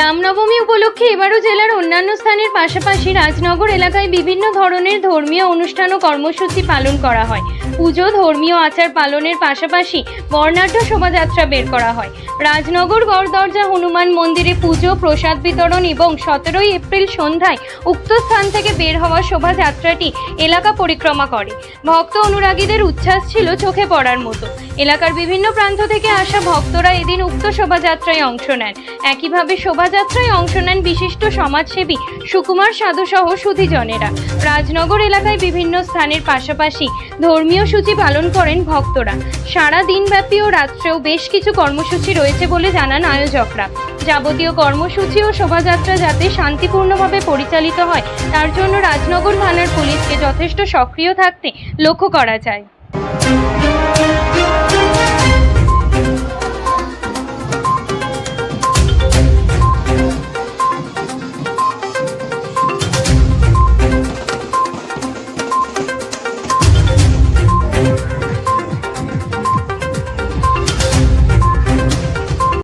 রামনবমী উপলক্ষে এবারও জেলার অন্যান্য স্থানের পাশাপাশি রাজনগর এলাকায় বিভিন্ন ধরনের ধর্মীয় অনুষ্ঠান ও কর্মসূচি পালন করা হয়। পুজো, ধর্মীয় আচার পালনের পাশাপাশি বর্ণাঢ্য শোভাযাত্রা বের করা হয়। রাজনগর গড়দরজা হনুমান মন্দিরে পুজো, প্রসাদ বিতরণ এবং 17 এপ্রিল সন্ধ্যায় উক্ত স্থান থেকে বের হওয়া শোভাযাত্রাটি এলাকা পরিক্রমা করে। ভক্ত অনুরাগীদের উচ্ছ্বাস ছিল চোখে পড়ার মতো। এলাকার বিভিন্ন প্রান্ত থেকে আসা ভক্তরা এদিন উক্ত শোভাযাত্রায় অংশ নেন। একইভাবে শোভাযাত্রায় অংশ নেন বিশিষ্ট সমাজসেবী সুকুমার সাধু সহ সুধীজনেরা। রাজনগর এলাকায় বিভিন্ন স্থানের পাশাপাশি ধর্মীয় সূচি পালন করেন ভক্তরা। সারা দিনব্যাপী ও রাত্রেও বেশ কিছু কর্মসূচি রয়েছে বলে জানান আয়োজকরা। যাবতীয় কর্মসূচি ও শোভাযাত্রা যাতে শান্তিপূর্ণভাবে পরিচালিত হয় তার জন্য রাজনগর থানার পুলিশকে যথেষ্ট সক্রিয় থাকতে লক্ষ্য করা যায়।